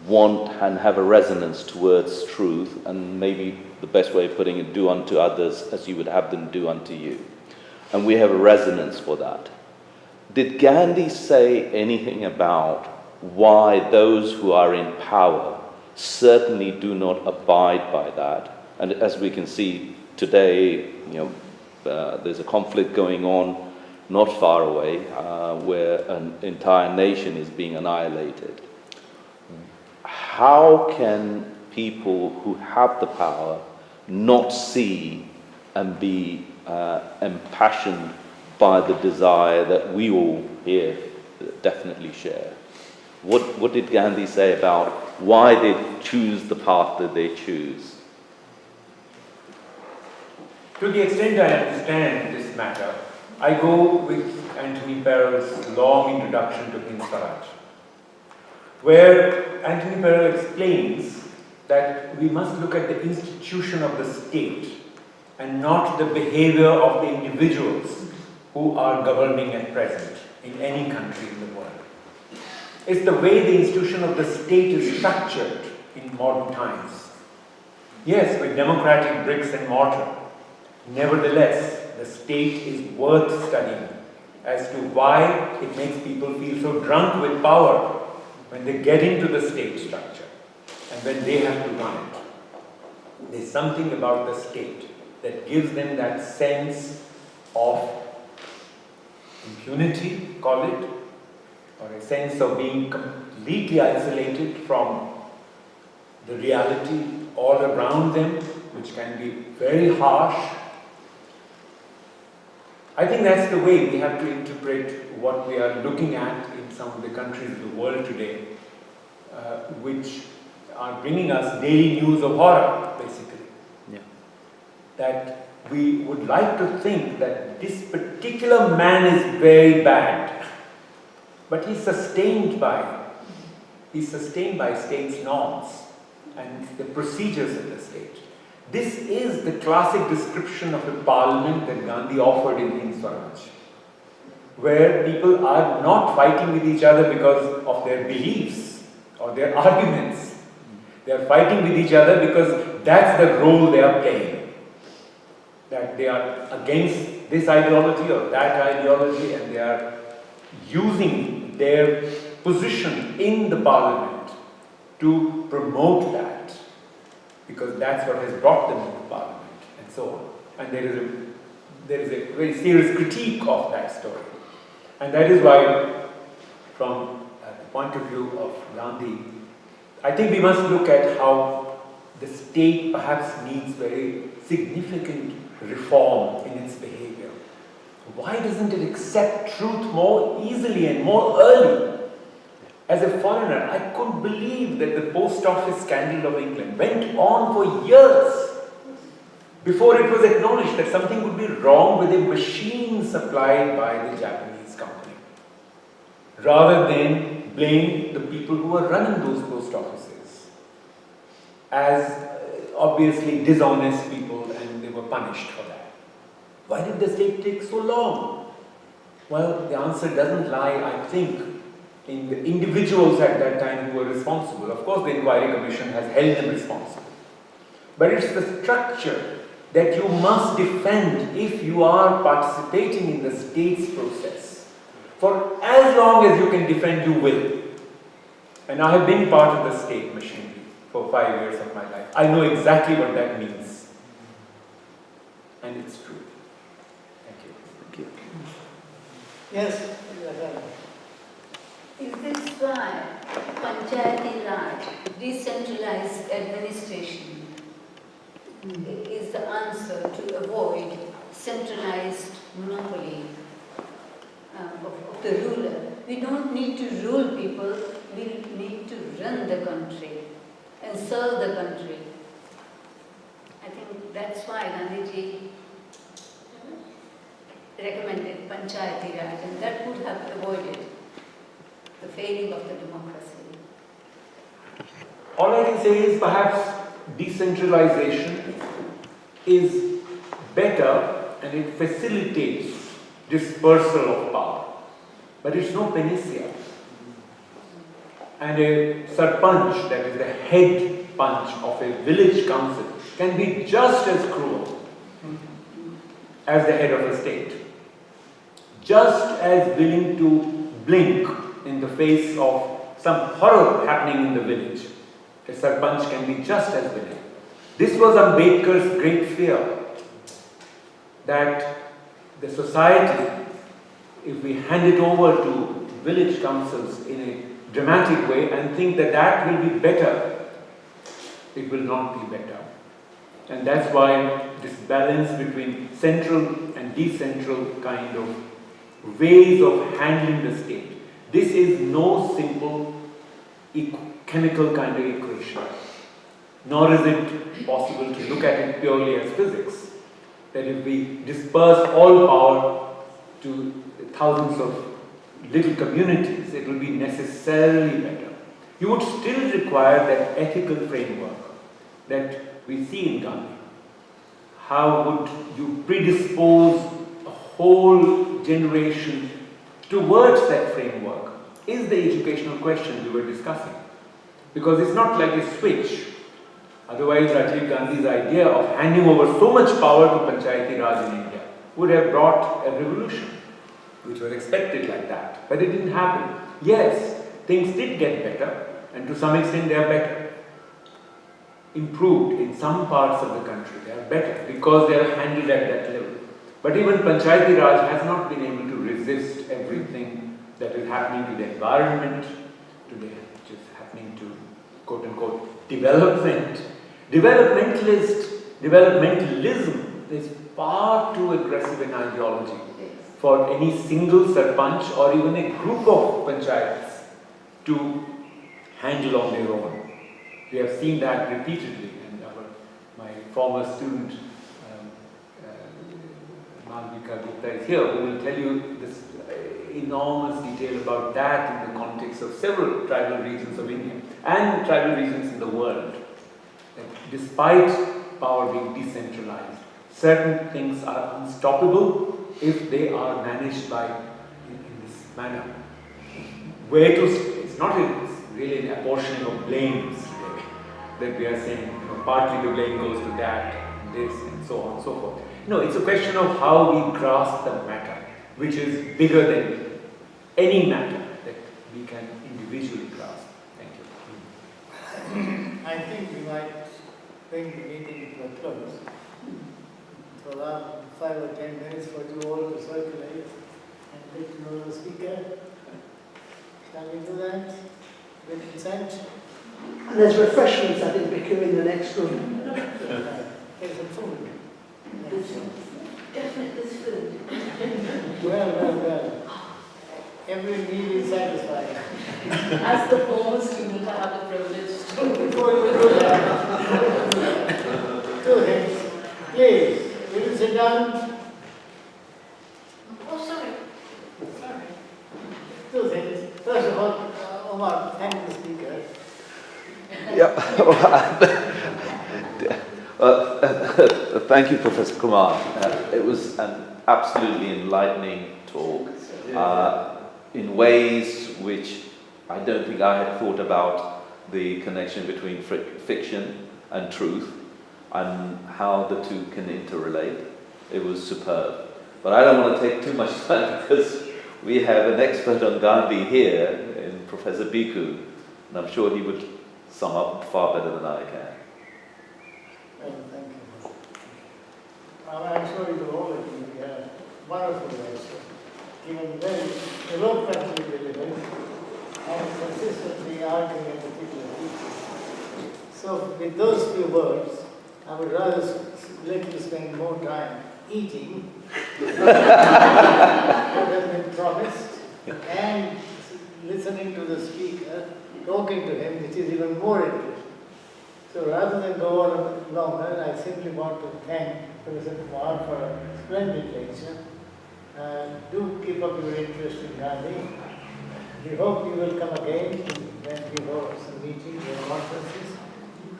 want and have a resonance towards truth, and maybe the best way of putting it, do unto others as you would have them do unto you. And we have a resonance for that. Did Gandhi say anything about why those who are in power certainly do not abide by that? And as we can see today, there's a conflict going on not far away where an entire nation is being annihilated. How can people who have the power not see and be impassioned by the desire that we all here definitely share? What did Gandhi say about why they choose the path that they choose? To the extent I understand this matter, I go with Anthony Perel's long introduction to Hind Swaraj, where Anthony Perel explains that we must look at the institution of the state and not the behavior of the individuals who are governing at present in any country in the world. It's the way the institution of the state is structured in modern times. Yes, with democratic bricks and mortar. Nevertheless, the state is worth studying as to why it makes people feel so drunk with power when they get into the state structure and when they have to run it. There's something about the state that gives them that sense of impunity, call it, or a sense of being completely isolated from the reality all around them, which can be very harsh. I think that's the way we have to interpret what we are looking at in some of the countries of the world today, which are bringing us daily news of horror, basically. Yeah. That we would like to think that this particular man is very bad, but he's sustained by state's norms and the procedures of the state. This is the classic description of a parliament that Gandhi offered in Hind Swaraj, where people are not fighting with each other because of their beliefs or their arguments. They are fighting with each other because that's the role they are playing. That they are against this ideology or that ideology, and they are using their position in the parliament to promote that, because that's what has brought them into parliament, and so on. And there is a very serious critique of that story. And that is why, from the point of view of Gandhi, I think we must look at how the state perhaps needs very significant reform in its behavior. Why doesn't it accept truth more easily and more early? As a foreigner, I couldn't believe that the post office scandal of England went on for years before it was acknowledged that something would be wrong with a machine supplied by the Japanese company, rather than blame the people who were running those post offices as obviously dishonest people, and they were punished for that. Why did the state take so long? Well, the answer doesn't lie, I think, in the individuals at that time who were responsible. Of course, the Inquiry Commission has held them responsible. But it's the structure that you must defend if you are participating in the state's process. For as long as you can defend, you will. And I have been part of the state machinery for 5 years of my life. I know exactly what that means. And it's true. Thank you. Thank you. Yes. Is this why Panchayati Raj, decentralized administration, is the answer to avoid centralized monopoly of the ruler? We don't need to rule people, we need to run the country and serve the country. I think that's why Gandhiji recommended Panchayati Raj, and that would have avoided the failing of the democracy. All I can say is perhaps decentralization is better and it facilitates dispersal of power. But it's no panacea. and a sarpanch, that is the head punch of a village council, can be just as cruel as the head of a state. Just as willing to blink in the face of some horror happening in the village. A sarpanch can be just as willing. This was Ambedkar's great fear, that the society, if we hand it over to village councils in a dramatic way and think that that will be better, it will not be better. And that's why this balance between central and decentral kind of ways of handling the state. This is no simple chemical kind of equation, nor is it possible to look at it purely as physics. That if we disperse all power to thousands of little communities, it will be necessarily better. You would still require that ethical framework that we see in Gandhi. How would you predispose a whole generation towards that framework is the educational question we were discussing. Because it's not like a switch. Otherwise, Rajiv Gandhi's idea of handing over so much power to Panchayati Raj in India would have brought a revolution, which was expected like that. But it didn't happen. Yes, things did get better, and to some extent they are better. Improved in some parts of the country, they are better because they are handled at that level. But even Panchayati Raj has not been able to resist everything that is happening to the environment, which is happening to quote-unquote development. Developmentalism is far too aggressive an ideology for any single sarpanch or even a group of panchayats to handle on their own. We have seen that repeatedly, and my former student Malvika Gupta is here, who will tell you this enormous detail about that in the context of several tribal regions of India and tribal regions in the world. That despite power being decentralized, certain things are unstoppable if they are managed in this manner. It's not really an apportioning of blames today, that we are saying, partly the blame goes to that, and this, and so on and so forth. No, it's a question of how we grasp the matter, which is bigger than any matter that we can individually grasp. Thank you. I think we might bring the meeting to a close. To allow 5 or 10 minutes for you all to circulate and get to know the speaker. Shall we do that? With consent? And there's refreshments, I think, Vicar, in the next room. Here's some food. Definitely this food. Well. Every need is satisfied. As the former student, I have the privilege to. Before you do that, 2 things. Please, will you sit down? Oh, sorry. 2 things. First of all, Omar, thank the speaker. Thank you, Professor Kumar. It was an absolutely enlightening talk in ways which I don't think I had thought about the connection between fiction and truth and how the two can interrelate. It was superb. But I don't want to take too much time because we have an expert on Gandhi here in Professor Bhikkhu, and I'm sure he would sum up far better than I can. Well, thank you. I'm sure you will all agree we have wonderful lecture, given very eloquently delivered and consistently arguing a particular issue. So with those few words, I would rather let you spend more time eating what has been promised and listening to the speaker, talking to him, which is even more interesting. So rather than go on longer, I simply want to thank Professor Kumar for a splendid lecture. Do keep up your interest in Gandhi. We hope you will come again when we hold some meetings or conferences.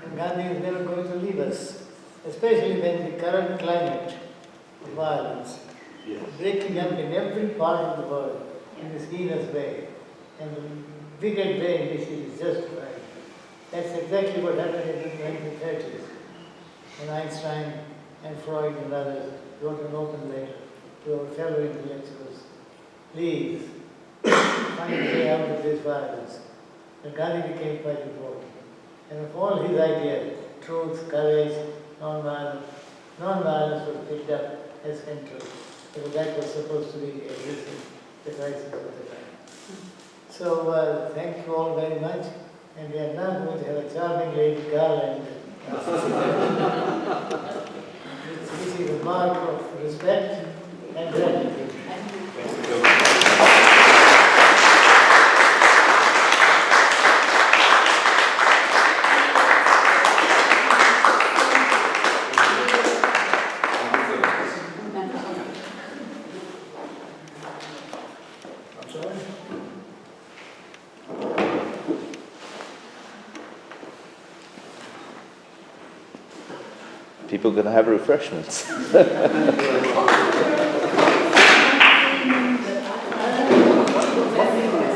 And Gandhi is never going to leave us, especially when the current climate of violence is breaking up in every part of the world in this heinous way. And wicked way in which it is justified. That's exactly what happened in the 1930s. When Einstein and Freud and others wrote an open letter to our fellow intellectuals. Please, find a way out of this violence. And Gandhi became quite important. And of all his ideas, truth, courage, non-violence was picked up as central. Because that was supposed to be addressing the crisis of the time. So thank you all very much. And we are now going to have a charming lady garland. This is a mark of respect and gratitude. People are going to have refreshments.